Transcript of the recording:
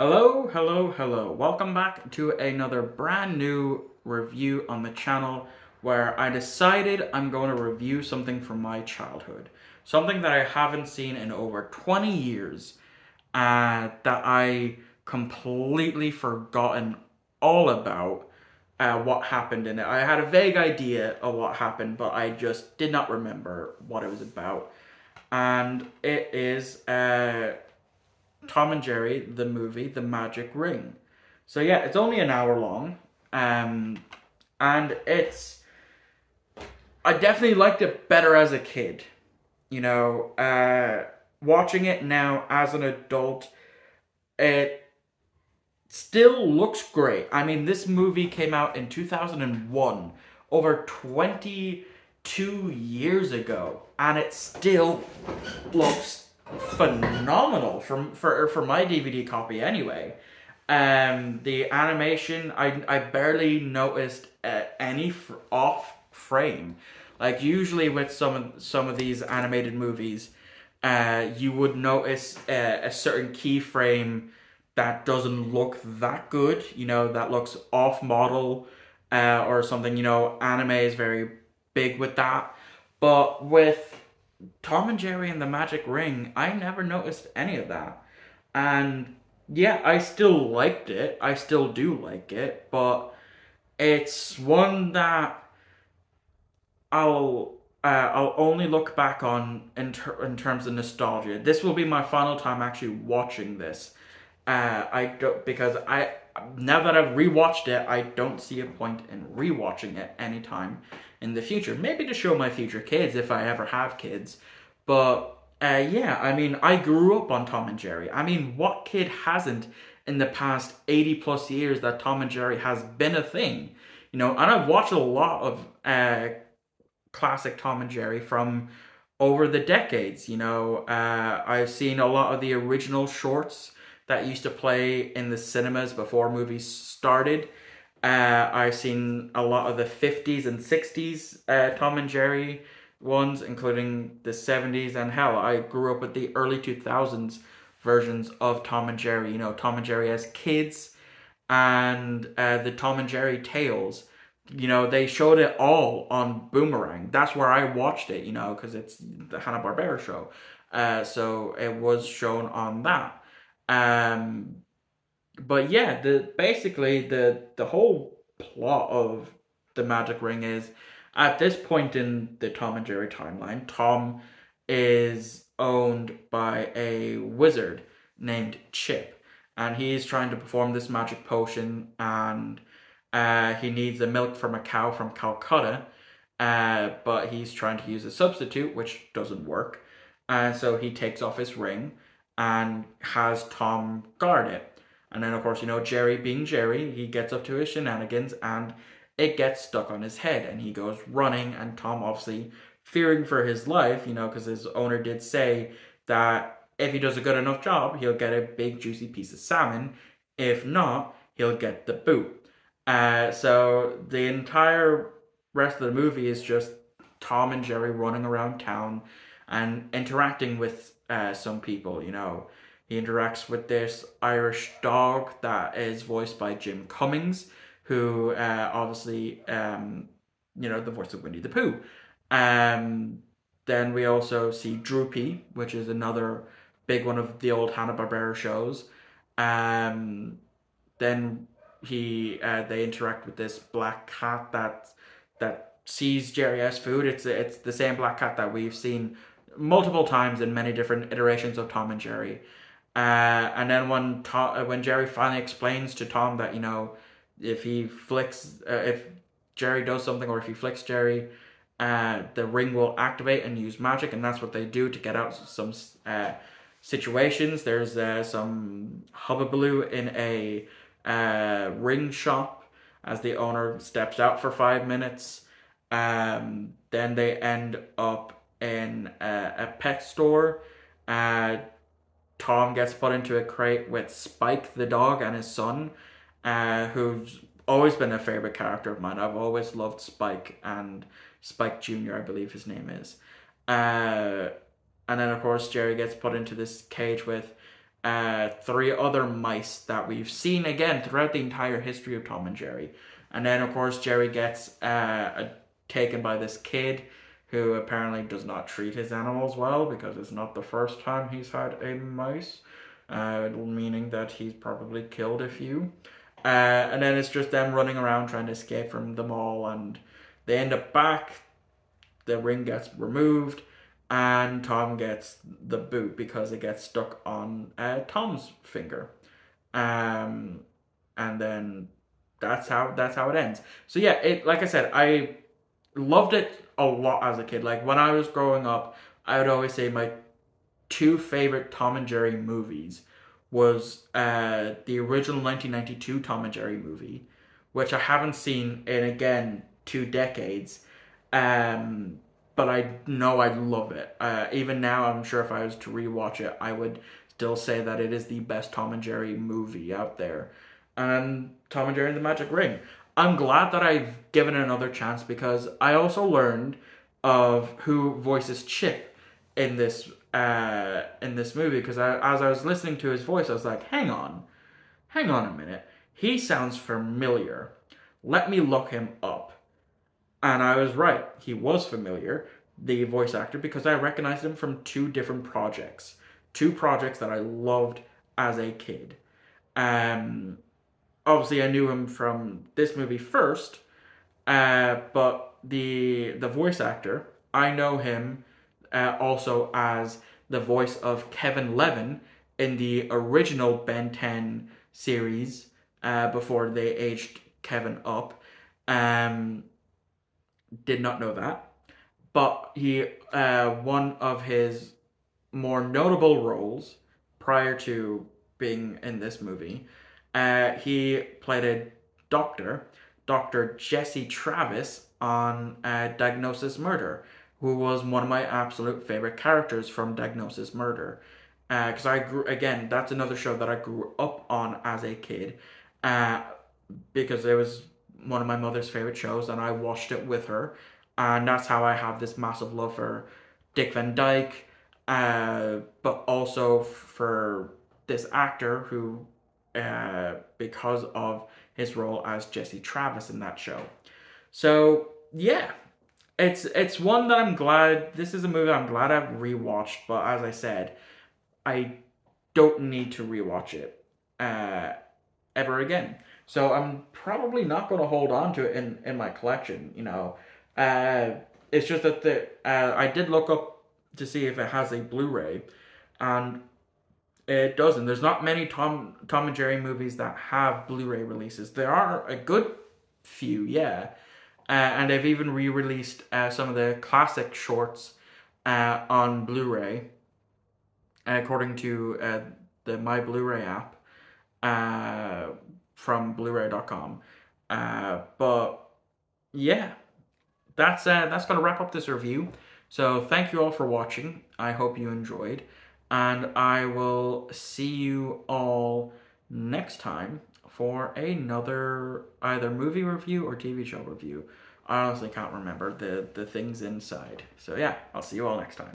Hello, hello, hello. Welcome back to another brand new review on the channel where I decided I'm going to review something from my childhood. Something that I haven't seen in over 20 years that I completely forgotten all about what happened in it. I had a vague idea of what happened, but I just did not remember what it was about. And it is Tom and Jerry, the movie, The Magic Ring. So yeah, it's only an hour long, um, and I definitely liked it better as a kid. Watching it now as an adult, it still looks great. I mean, this movie came out in 2001, over 22 years ago, and it still looks phenomenal for my DVD copy anyway. The animation, I barely noticed any off frame. Like usually with some of these animated movies, you would notice a certain keyframe that doesn't look that good. That looks off model or something. Anime is very big with that, but with Tom and Jerry and the Magic Ring, I never noticed any of that. And yeah, I still liked it. I still do like it, but it's one that I'll only look back on in terms of nostalgia. This will be my final time actually watching this. I don't because I now that I've rewatched it, I don't see a point in rewatching it anytime in the future. Maybe to show my future kids if I ever have kids. But yeah, I mean, I grew up on Tom and Jerry. I mean, what kid hasn't in the past 80 plus years that Tom and Jerry has been a thing? And I've watched a lot of classic Tom and Jerry from over the decades. I've seen a lot of the original shorts that used to play in the cinemas before movies started. I've seen a lot of the 50s and 60s Tom and Jerry ones, including the 70s, and hell, I grew up with the early 2000s versions of Tom and Jerry. Tom and Jerry as kids, and the Tom and Jerry tales. They showed it all on Boomerang. That's where I watched it, because it's the Hanna-Barbera show. So it was shown on that. Um, but yeah, basically the whole plot of the Magic Ring is at this point in the Tom and Jerry timeline, Tom is owned by a wizard named Chip, and he's trying to perform this magic potion, and he needs the milk from a cow from Calcutta, but he's trying to use a substitute, which doesn't work, and so he takes off his ring and has Tom guard it. And then, of course, Jerry being Jerry, he gets up to his shenanigans and it gets stuck on his head and he goes running. And Tom, obviously, fearing for his life, because his owner did say that if he does a good enough job, he'll get a big, juicy piece of salmon. If not, he'll get the boot. So the entire rest of the movie is just Tom and Jerry running around town and interacting with some people. He interacts with this Irish dog that is voiced by Jim Cummings, who obviously, the voice of Winnie the Pooh. Then we also see Droopy, which is another big one of the old Hanna-Barbera shows. Then they interact with this black cat that sees Jerry as food. It's the same black cat that we've seen multiple times in many different iterations of Tom and Jerry. And then when Jerry finally explains to Tom that if Jerry does something, or if he flicks Jerry, the ring will activate and use magic, and that's what they do to get out some situations. There's some hubbubaloo in a ring shop as the owner steps out for 5 minutes. Then they end up in a pet store. Tom gets put into a crate with Spike the dog and his son, who's always been a favorite character of mine. I've always loved Spike, and Spike Jr., I believe his name is. And then, of course, Jerry gets put into this cage with three other mice that we've seen again throughout the entire history of Tom and Jerry. And then, of course, Jerry gets taken by this kid who apparently does not treat his animals well, because it's not the first time he's had a mouse, meaning that he's probably killed a few. And then it's just them running around trying to escape from them all, and they end up back. The ring gets removed, and Tom gets the boot because it gets stuck on Tom's finger. And then that's how it ends. So yeah, it, like I said, I loved it a lot as a kid. Like when I was growing up, I would always say my two favorite Tom and Jerry movies was the original 1992 Tom and Jerry movie, which I haven't seen in, again, 2 decades. But I know I love it. Even now, I'm sure if I was to rewatch it, I would still say that it is the best Tom and Jerry movie out there. And Tom and Jerry and the Magic Ring. I'm glad that I've given it another chance, because I also learned of who voices Chip in this movie, because as I was listening to his voice, I was like, hang on a minute, he sounds familiar. Let me look him up. And I was right, he was familiar, the voice actor, because I recognized him from two different projects. Two projects that I loved as a kid. Obviously I knew him from this movie first, but the voice actor, I know him also as the voice of Kevin Levin in the original Ben 10 series, before they aged Kevin up. Did not know that. But he, one of his more notable roles prior to being in this movie, he played a doctor, Dr. Jesse Travis, on Diagnosis Murder, who was one of my absolute favorite characters from Diagnosis Murder. Because again, that's another show that I grew up on as a kid, because it was one of my mother's favorite shows, and I watched it with her, and that's how I have this massive love for Dick Van Dyke, but also for this actor who, because of his role as Jesse Travis in that show. So yeah, it's one that I'm glad, this is a movie I'm glad I've rewatched, but as I said, I don't need to rewatch it ever again. So I'm probably not going to hold on to it in my collection, you know. It's just that I did look up to see if it has a Blu-ray, and it doesn't. There's not many Tom and Jerry movies that have Blu-ray releases. There are a good few, yeah. And they've even re-released some of the classic shorts on Blu-ray, according to the My Blu-ray app from Blu-ray.com. But yeah, that's going to wrap up this review. So thank you all for watching. I hope you enjoyed, and I will see you all next time for another either movie review or TV show review. I honestly can't remember the things inside. So yeah, I'll see you all next time.